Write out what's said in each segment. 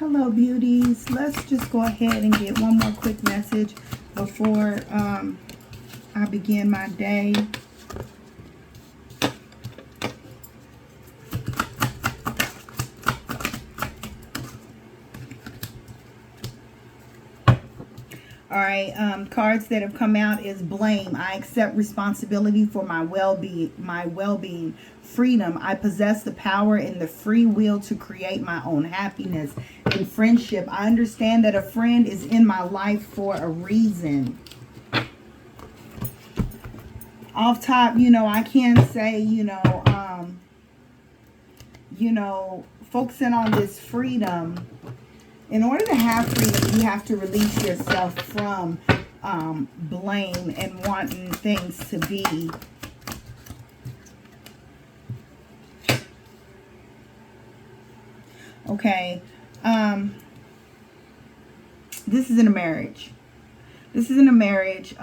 Hello, beauties. Let's just go ahead and get one more quick message before I begin my day. All right, cards that have come out is blame. I accept responsibility for my well-being, freedom. I possess the power and the free will to create my own happiness. In friendship, I understand that a friend is in my life for a reason. Off top, I can say, focusing on this freedom. In order to have freedom, you have to release yourself from blame and wanting things to be okay. This isn't a marriage. This isn't a marriage.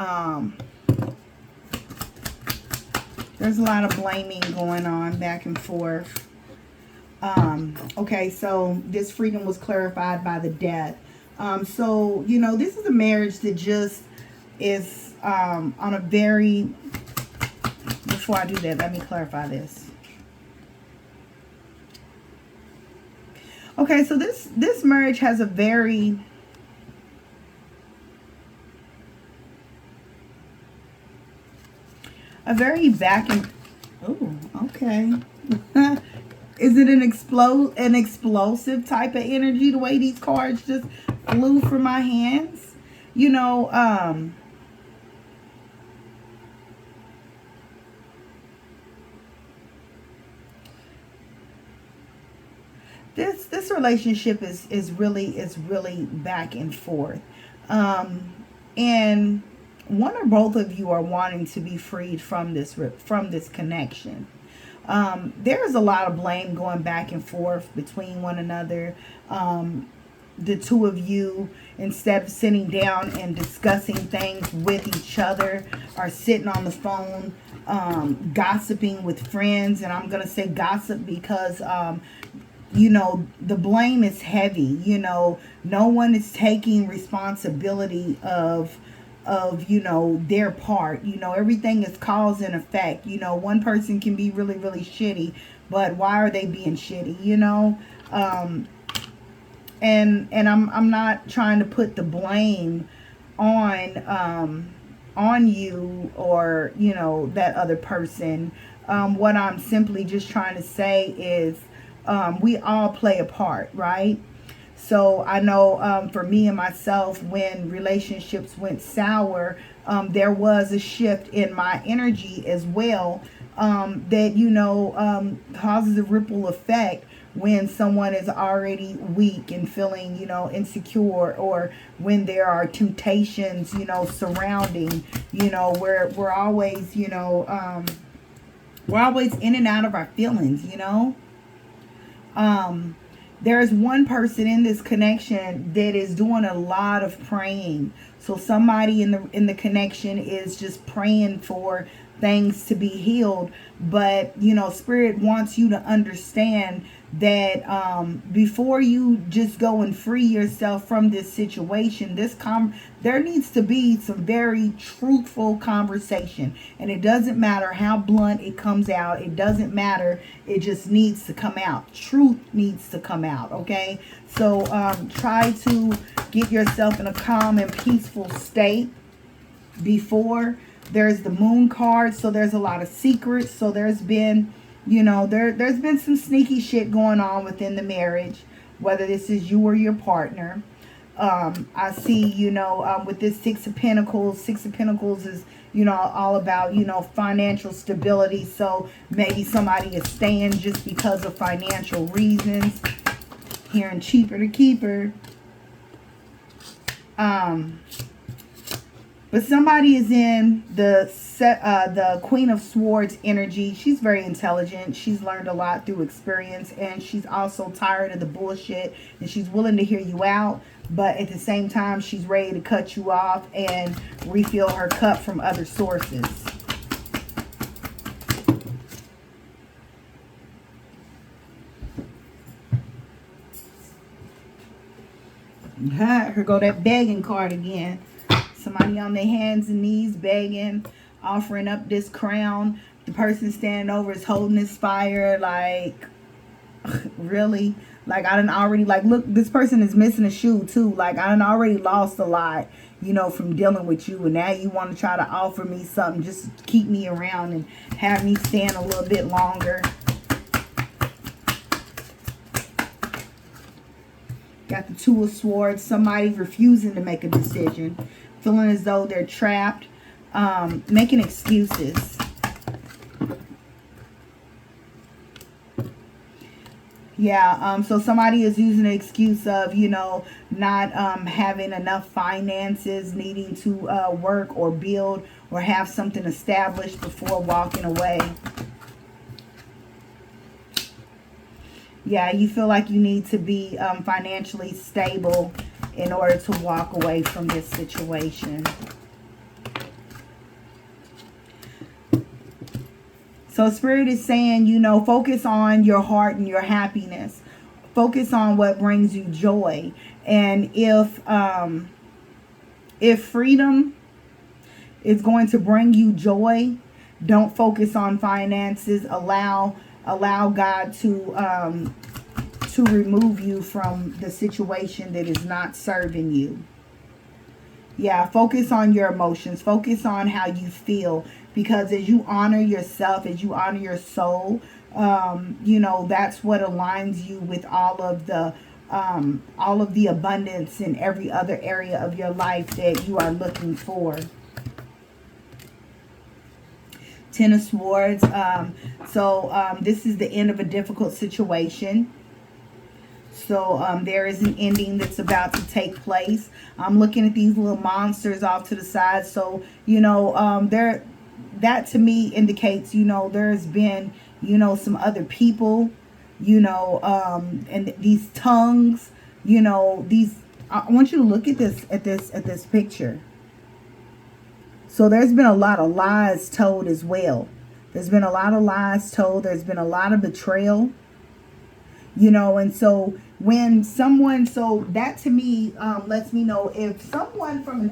There's a lot of blaming going on back and forth. Okay, so this freedom was clarified by the death. So, this is a marriage that just is on a very... Before I do that, let me clarify this. Okay, so this marriage has a very... back and... Oh, okay. Is it an explosive type of energy, the way these cards just flew from my hands? This relationship is really back and forth. And one or both of you are wanting to be freed from this connection. There's a lot of blame going back and forth between one another. The two of you, instead of sitting down and discussing things with each other, are sitting on the phone, gossiping with friends. And I'm going to say gossip because, the blame is heavy. No one is taking responsibility of their part. Everything is cause and effect. One person can be really, really shitty, but why are they being shitty? And I'm not trying to put the blame on you or that other person. What I'm simply just trying to say is we all play a part, right? So I know for me and myself, when relationships went sour, there was a shift in my energy as well that, causes a ripple effect when someone is already weak and feeling, insecure, or when there are temptations, surrounding, we're always, we're always in and out of our feelings, There's one person in this connection that is doing a lot of praying. So somebody in the connection is just praying for things to be healed. But, Spirit wants you to understand that before you just go and free yourself from this situation, there needs to be some very truthful conversation. And it doesn't matter how blunt it comes out. It doesn't matter. It just needs to come out. Truth needs to come out, okay? So try to get yourself in a calm and peaceful state before. There's the moon card, so there's a lot of secrets. So there's been, there's been some sneaky shit going on within the marriage, whether this is you or your partner. I see, with this Six of Pentacles is, all about, financial stability. So maybe somebody is staying just because of financial reasons. Hearing cheaper to keeper. But somebody is in the Queen of Swords energy. She's very intelligent. She's learned a lot through experience. And she's also tired of the bullshit. And she's willing to hear you out. But at the same time, she's ready to cut you off and refill her cup from other sources. Here go that begging card again. Somebody on their hands and knees begging, offering up this crown. The person standing over is holding this fire. Like, really? Like, I done already, like, look, this person is missing a shoe too. Like, I done already lost a lot, you know, from dealing with you. And now you want to try to offer me something just to keep me around and have me stand a little bit longer. Got the Two of Swords. Somebody refusing to make a decision. Feeling as though they're trapped. Making excuses. Yeah, so somebody is using the excuse of, you know, not having enough finances, needing to work or build or have something established before walking away. Yeah, you feel like you need to be financially stable in order to walk away from this situation. So Spirit is saying, you know, focus on your heart and your happiness. Focus on what brings you joy. And if freedom is going to bring you joy, don't focus on finances. Allow God to remove you from the situation that is not serving you. Yeah, focus on your emotions. Focus on how you feel. Because as you honor yourself, as you honor your soul, you know, that's what aligns you with all of the abundance in every other area of your life that you are looking for. Ten of Swords. This is the end of a difficult situation. So there is an ending that's about to take place. I'm looking at these little monsters off to the side. So, you know, that to me indicates, you know, there's been, you know, some other people, you know, and these tongues, you know, I want you to look at this picture. So there's been a lot of lies told as well. There's been a lot of lies told. There's been a lot of betrayal. You know, and so when someone, so that to me lets me know if someone from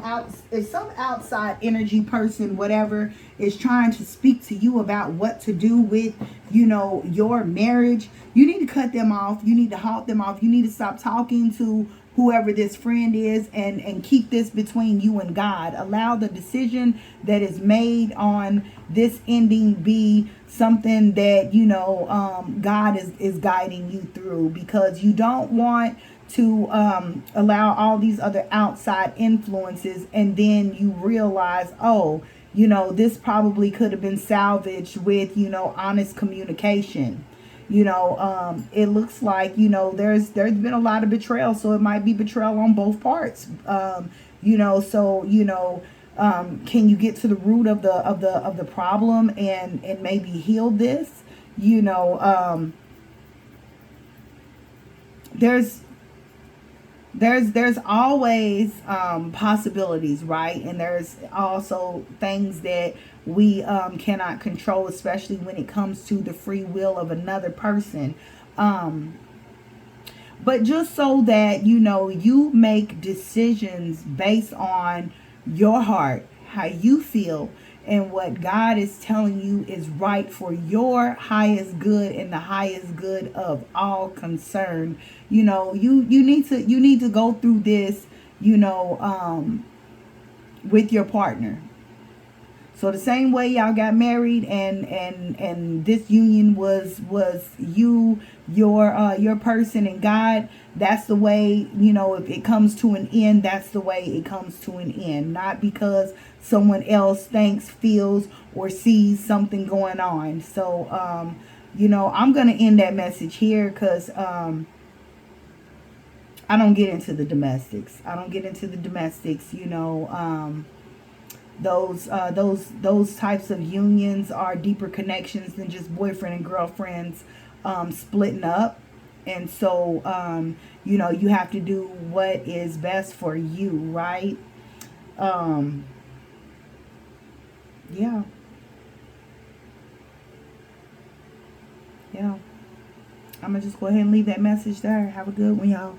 if some outside energy person, whatever, is trying to speak to you about what to do with, you know, your marriage, you need to cut them off. You need to halt them off. You need to stop talking to whoever this friend is and keep this between you and God. Allow the decision that is made on this ending be something that, you know, God is guiding you through, because you don't want to allow all these other outside influences and then you realize, oh, you know, this probably could have been salvaged with, you know, honest communication. You know, it looks like, you know, there's been a lot of betrayal, so it might be betrayal on both parts. You know, so, you know, can you get to the root of the problem and maybe heal this? You know, there's always possibilities, right? And there's also things that we cannot control, especially when it comes to the free will of another person. But just so that, you know, you make decisions based on your heart, how you feel, and what God is telling you is right for your highest good and the highest good of all concerned. You know, you need to go through this, you know, with your partner. So the same way y'all got married and this union was you, your person and God, that's the way, you know, if it comes to an end, that's the way it comes to an end. Not because someone else thinks, feels, or sees something going on. So, you know, I'm going to end that message here because I don't get into the domestics. You know, those types of unions are deeper connections than just boyfriend and girlfriends splitting up. And so you know, you have to do what is best for you, right? Yeah. I'm gonna just go ahead and leave that message there. Have a good one, y'all.